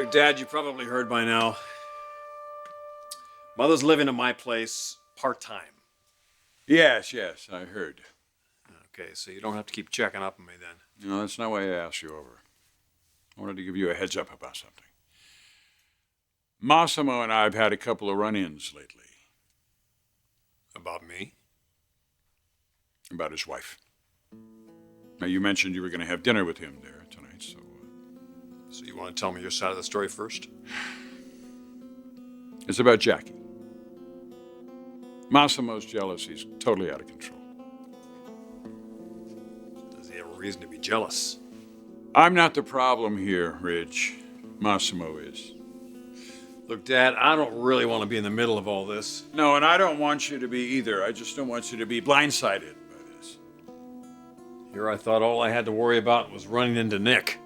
Dad, you probably heard by now. Mother's living in my place part-time. Yes, I heard. Okay, so you don't have to keep checking up on me then. No, that's not why I asked you over. I wanted to give you a heads up about something. Massimo and I have had a couple of run-ins lately. About me? About his wife. Now, you mentioned you were going to have dinner with him there tonight, so... So you want to tell me your side of the story first? It's about Jackie. Massimo's jealous. He's totally out of control. Does he have a reason to be jealous? I'm not the problem here, Ridge. Massimo is. Look, Dad, I don't really want to be in the middle of all this. No, and I don't want you to be either. I just don't want you to be blindsided by this. Here I thought all I had to worry about was running into Nick.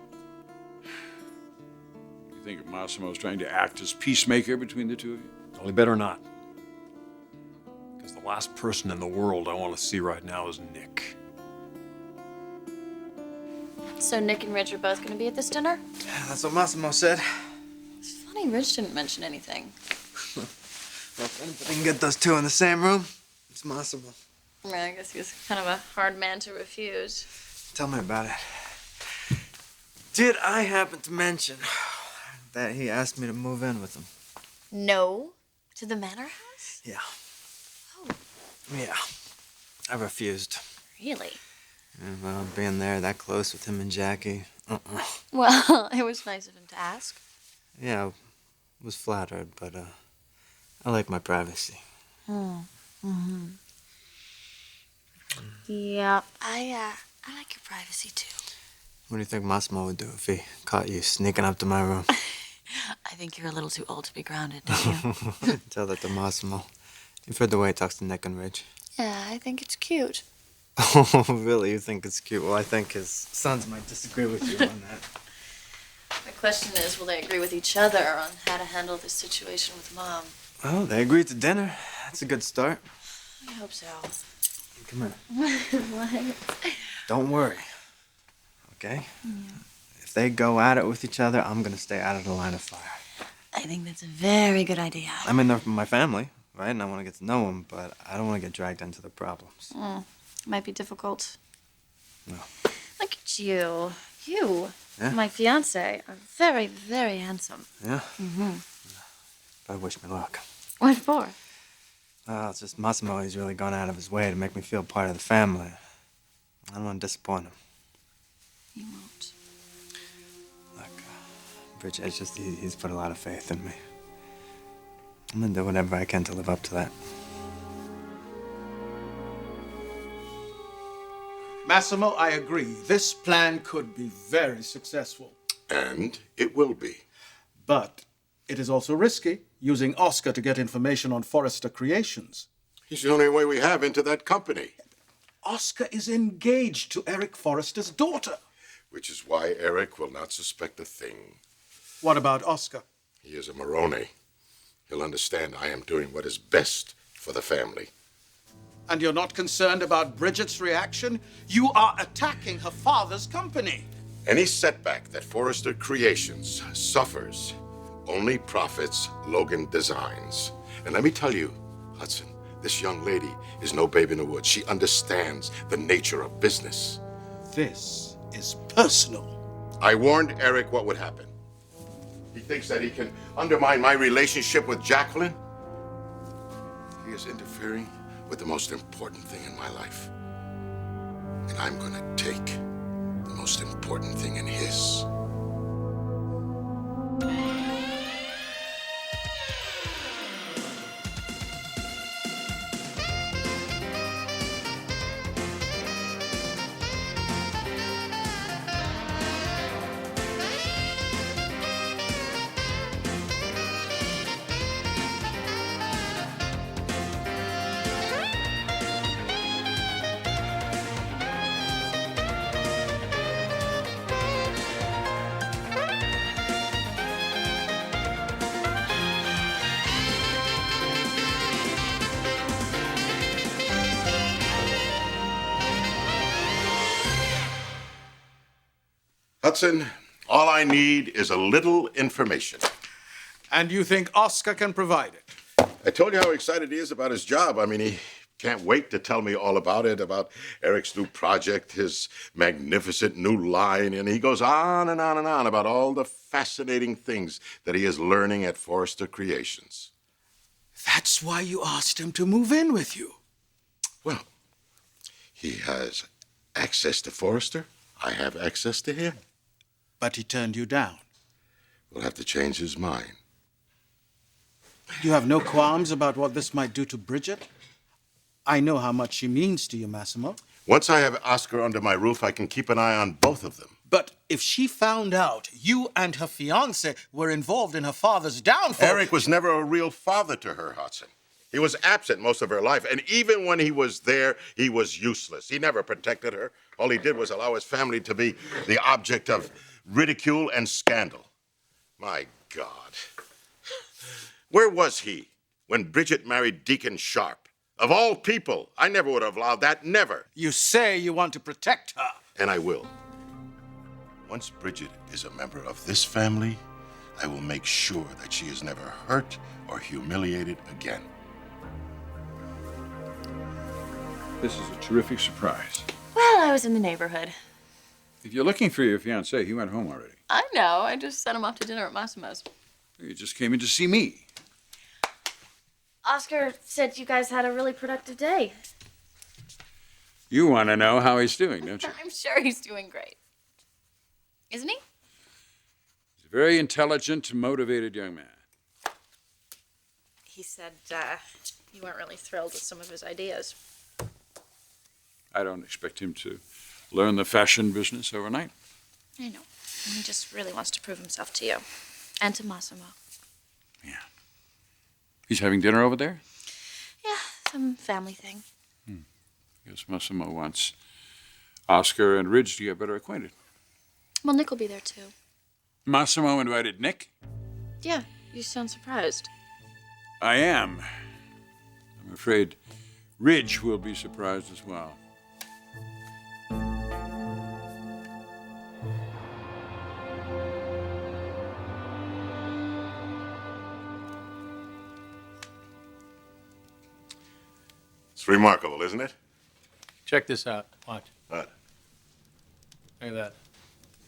You think Massimo's trying to act as peacemaker between the two of you? Well, he better not. Because the last person in the world I want to see right now is Nick. So Nick and Rich are both going to be at this dinner? Yeah, that's what Massimo said. It's funny Rich didn't mention anything. Well, if anybody can get those two in the same room, it's Massimo. I mean, I guess he was kind of a hard man to refuse. Tell me about it. Did I happen to mention that he asked me to move in with him? No? To the manor house? Yeah. Oh, Yeah. I refused. really? And, well, being there that close with him and Jackie, Well, it was nice of him to ask. Yeah, I was flattered, but I like my privacy. Yeah, I like your privacy too. What do you think Massimo would do if he caught you sneaking up to my room? I think you're a little too old to be grounded, don't you? Tell that to Massimo. You've heard the way he talks to Nick and Ridge. Yeah, I think it's cute. Oh, really? You think it's cute? Well, I think his sons might disagree with you on that. My question is, will they agree with each other on how to handle this situation with Mom? Well, they agreed to dinner. That's a good start. I hope so. Come here. What? Don't worry. Okay? Yeah. If they go at it with each other, I'm gonna stay out of the line of fire. I think that's a very good idea. I mean, they're my family, right? And I want to get to know them, but I don't want to get dragged into the problems. Might be difficult. No. Look at you. You, Yeah? my fiance, are very, very handsome. Yeah? I wish me luck. What for? It's just Massimo. He's really gone out of his way to make me feel part of the family. I don't want to disappoint him. You won't. Look, Bridget, it's just he's put a lot of faith in me. I'm gonna do whatever I can to live up to that. Massimo, I agree. This plan could be very successful. And it will be. But it is also risky, using Oscar to get information on Forrester Creations. He's the only way we have into that company. Oscar is engaged to Eric Forrester's daughter. Which is why Eric will not suspect a thing. What about Oscar? He is a Moroni. He'll understand I am doing what is best for the family. And you're not concerned about Bridget's reaction? You are attacking her father's company. Any setback that Forrester Creations suffers only profits Logan Designs. And let me tell you, Hudson, this young lady is no babe in the woods. She understands the nature of business. This is personal. I warned Eric what would happen. He thinks that he can undermine my relationship with Jacqueline. He is interfering with the most important thing in my life. And I'm gonna take the most important thing in his. Hudson, All I need is a little information. And you think Oscar can provide it? I told you how excited he is about his job. I mean, he can't wait to tell me all about it, about Eric's new project, his magnificent new line, and he goes on and on and on about all the fascinating things that he is learning at Forrester Creations. That's why you asked him to move in with you. Well, he has access to Forrester. I have access to him. But he turned you down. We'll have to change his mind. You have no qualms about what this might do to Bridget? I know how much she means to you, Massimo. Once I have Oscar under my roof, I can keep an eye on both of them. But if she found out you and her fiancé were involved in her father's downfall... Eric was never a real father to her, Hudson. He was absent most of her life, and even when he was there, he was useless. He never protected her. All he did was allow his family to be the object of ridicule and scandal. My God. Where was he when Bridget married Deacon Sharp? Of all people, I never would have allowed that, never. You say you want to protect her. And I will. Once Bridget is a member of this family, I will make sure that she is never hurt or humiliated again. This is a terrific surprise. Well, I was in the neighborhood. If you're looking for your fiancé, he went home already. I know. I just sent him off to dinner at Massimo's. He just came in to see me. Oscar said you guys had a really productive day. You want to know how he's doing, don't you? I'm sure he's doing great. Isn't he? He's a very intelligent, motivated young man. He said you weren't really thrilled with some of his ideas. I don't expect him to learn the fashion business overnight. I know. He just really wants to prove himself to you. And to Massimo. Yeah. He's having dinner over there? Yeah, some family thing. Yes, Massimo wants Oscar and Ridge to get better acquainted. Well, Nick will be there too. Massimo invited Nick? Yeah, you sound surprised. I am. I'm afraid Ridge will be surprised as well. It's remarkable, isn't it? Check this out. Watch. What? Look at that.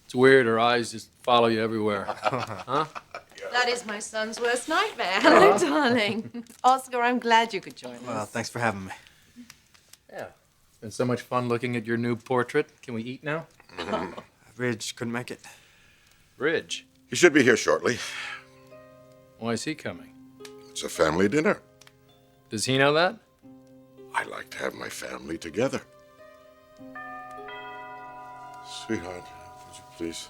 It's weird. Her eyes just follow you everywhere. That is my son's worst nightmare. Hello, darling. Oscar, I'm glad you could join us. Well, thanks for having me. Yeah. It's been so much fun looking at your new portrait. Can we eat now? Ridge couldn't make it. Ridge. He should be here shortly. Why is he coming? It's a family dinner. Does he know that? I like to have my family together. Sweetheart, would you please?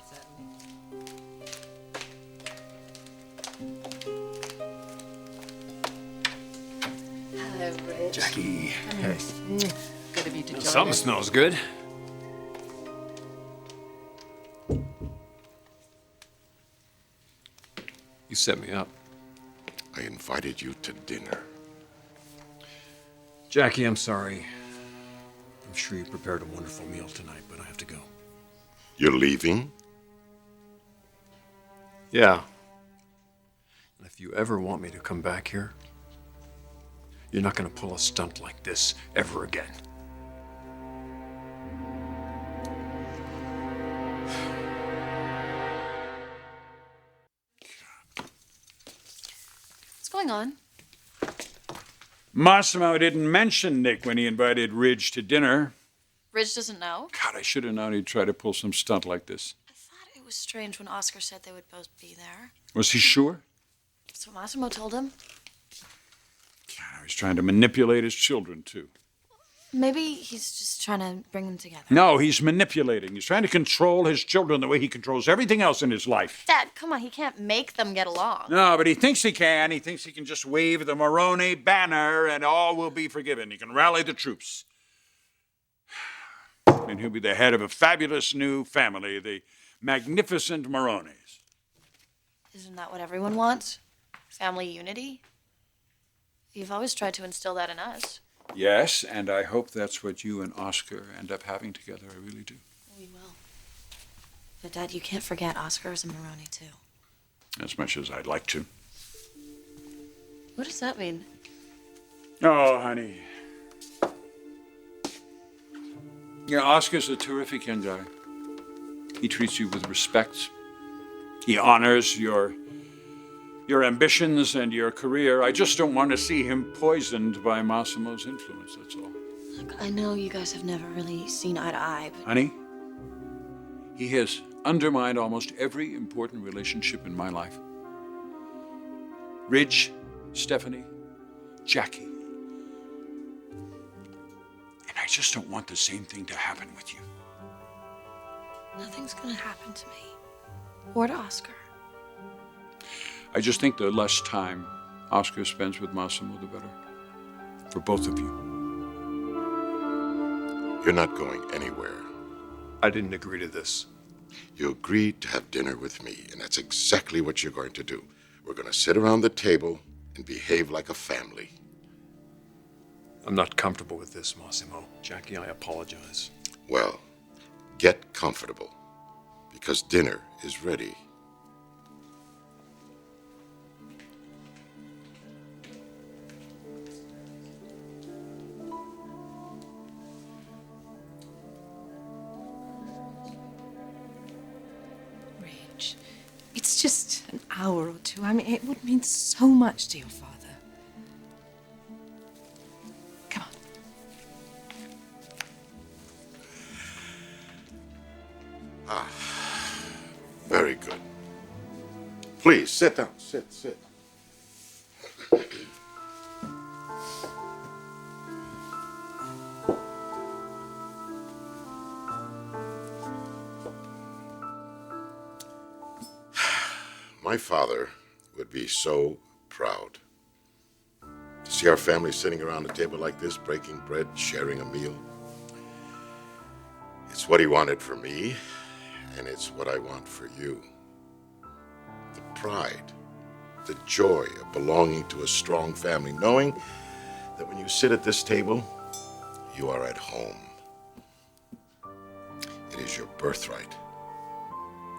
Hello, Ridge. Jackie. Hey. Good of you to join Something us. smells good. You set me up. I invited you to dinner. Jackie, I'm sorry. I'm sure you prepared a wonderful meal tonight, but I have to go. You're leaving? Yeah. And if you ever want me to come back here, you're not going to pull a stunt like this ever again. What's going on? Massimo didn't mention Nick when he invited Ridge to dinner. Ridge doesn't know. God, I should have known he'd try to pull some stunt like this. I thought it was strange when Oscar said they would both be there. Was he sure? That's what Massimo told him. God, he's trying to manipulate his children, too. Maybe he's just trying to bring them together. No, he's manipulating. He's trying to control his children the way he controls everything else in his life. Dad, come on, he can't make them get along. No, but he thinks he can. He thinks he can just wave the Moroni banner and all will be forgiven. He can rally the troops. And he'll be the head of a fabulous new family, the magnificent Moronis. Isn't that what everyone wants? Family unity? You've always tried to instill that in us. Yes, and I hope that's what you and Oscar end up having together. I really do. We will. But Dad, you can't forget Oscar is a Maroney too. As much as I'd like to. What does that mean? Oh, honey. Yeah, Oscar's a terrific young guy. He treats you with respect. He honors your ambitions and your career. I just don't want to see him poisoned by Massimo's influence, that's all. Look, I know you guys have never really seen eye to eye, but Honey, he has undermined almost every important relationship in my life. Ridge, Stephanie, Jackie. And I just don't want the same thing to happen with you. nothing's gonna happen to me. Or to Oscar. I just think the less time Oscar spends with Massimo, the better. For both of you. You're not going anywhere. I didn't agree to this. You agreed to have dinner with me, and that's exactly what you're going to do. We're going to sit around the table and behave like a family. I'm not comfortable with this, Massimo. Jackie, I apologize. Well, get comfortable, because dinner is ready. Ridge, it's just an hour or two. I mean, it would mean so much to your father. Come on. Very good. Please, sit down. Sit. My father would be so proud to see our family sitting around a table like this, breaking bread, sharing a meal. It's what he wanted for me, and it's what I want for you. The pride, the joy of belonging to a strong family, knowing that when you sit at this table, you are at home. It is your birthright.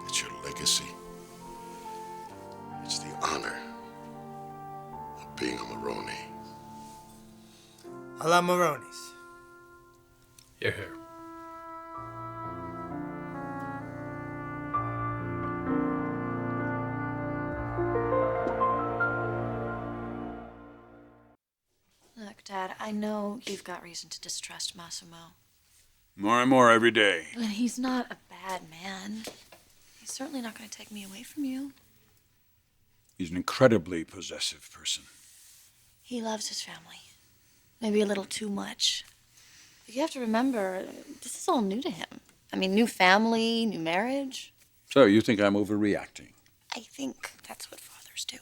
It's your legacy. It's the honor of being a Maroney. A la Maroney's. Here, here. Look, Dad, I know you've got reason to distrust Massimo. More and more every day. But he's not a bad man. He's certainly not going to take me away from you. He's an incredibly possessive person. He loves his family. Maybe a little too much. But you have to remember, this is all new to him. I mean, new family, new marriage. So you think I'm overreacting? I think that's what fathers do.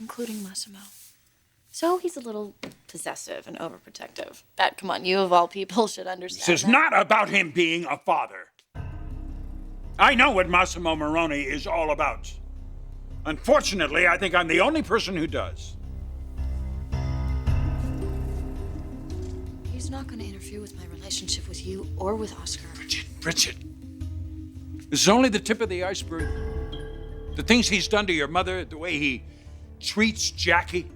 Including Massimo. So he's a little possessive and overprotective. Dad, come on, you of all people should understand This is that. not about him being a father. I know what Massimo Maroni is all about. Unfortunately, I think I'm the only person who does. He's not going to interfere with my relationship with you or with Oscar. Bridget. This is only the tip of the iceberg. The things he's done to your mother, the way he treats Jackie,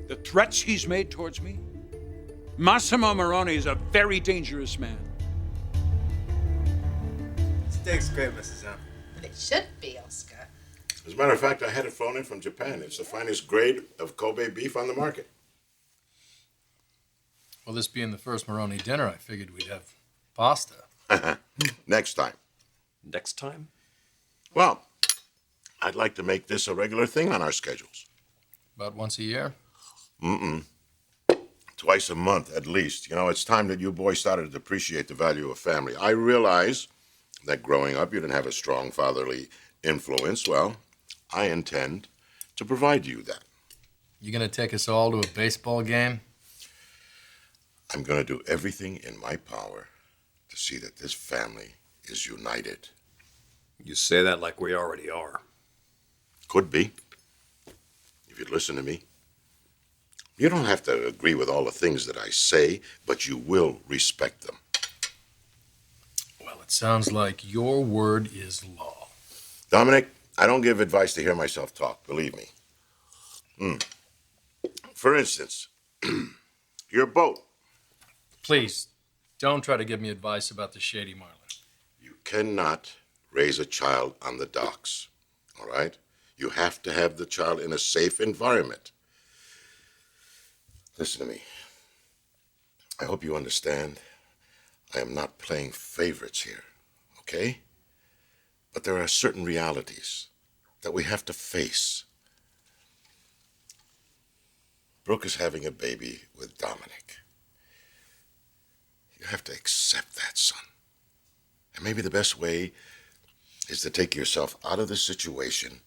the threats he's made towards me. Massimo Maroni is a very dangerous man. Steak's great, Mrs. M. But it should be, Oscar. As a matter of fact, I had it flown in from Japan. It's the finest grade of Kobe beef on the market. Well, this being the first Maroney dinner, I figured we'd have pasta. Next time. Next time? Well, I'd like to make this a regular thing on our schedules. About once a year? Twice a month, at least. You know, it's time that you boys started to appreciate the value of family. I realize that growing up you didn't have a strong fatherly influence. Well, I intend to provide you that. You gonna take us all to a baseball game? I'm going to do everything in my power to see that this family is united. You say that like we already are. Could be, if you'd listen to me. You don't have to agree with all the things that I say, but you will respect them. Well, Well, it sounds like your word is law. Dominic, I don't give advice to hear myself talk, believe me. For instance, your boat. Please, don't try to give me advice about the Shady Marlin. You cannot raise a child on the docks, all right? You have to have the child in a safe environment. Listen to me. I hope you understand. I am not playing favorites here, okay? But there are certain realities that we have to face. Brooke is having a baby with Dominic. You have to accept that, son. And maybe the best way is to take yourself out of the situation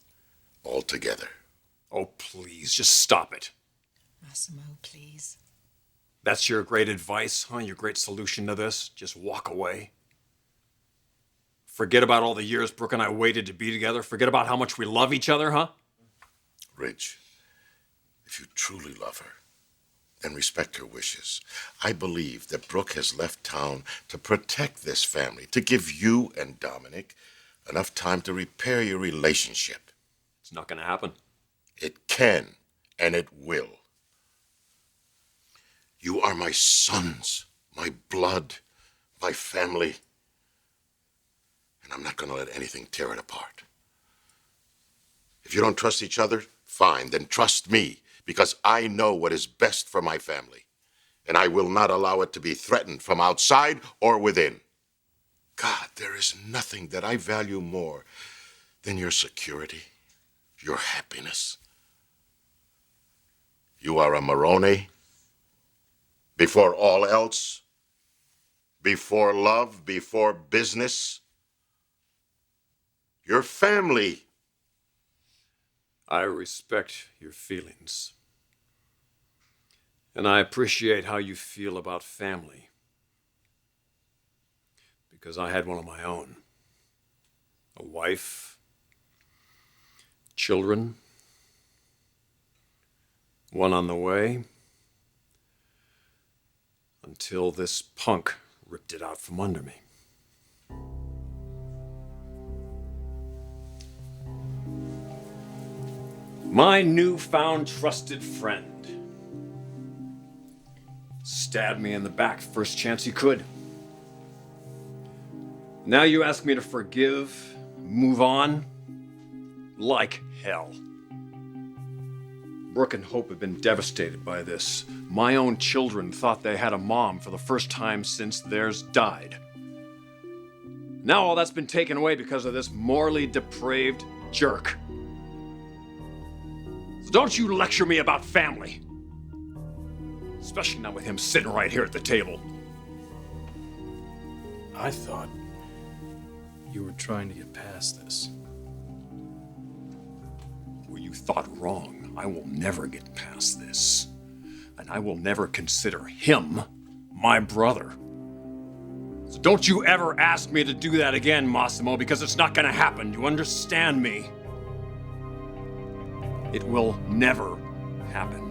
altogether. Oh, please, just stop it. Massimo, please. That's your great advice, huh? Your great solution to this? Just walk away? Forget about all the years Brooke and I waited to be together? Forget about how much we love each other, huh? Ridge, if you truly love her, then respect her wishes. I believe that Brooke has left town to protect this family, to give you and Dominic enough time to repair your relationship. It's not gonna happen. It can, and it will. You are my sons, my blood, my family. And I'm not gonna let anything tear it apart. If you don't trust each other, fine, then trust me, because I know what is best for my family. And I will not allow it to be threatened from outside or within. God, there is nothing that I value more than your security, your happiness. You are a Maroney. Before all else, before love, before business, your family. I respect your feelings. And I appreciate how you feel about family. Because I had one of my own. A wife, children, one on the way, until this punk ripped it out from under me. My newfound trusted friend stabbed me in the back first chance he could. Now you ask me to forgive, move on? Like hell. Brooke and Hope have been devastated by this. My own children thought they had a mom for the first time since theirs died. Now all that's been taken away because of this morally depraved jerk. So don't you lecture me about family. Especially not with him sitting right here at the table. I thought you were trying to get past this. Well, you thought wrong. I will never get past this. And I will never consider him my brother. So don't you ever ask me to do that again, Massimo, because it's not gonna happen. You understand me? It will never happen.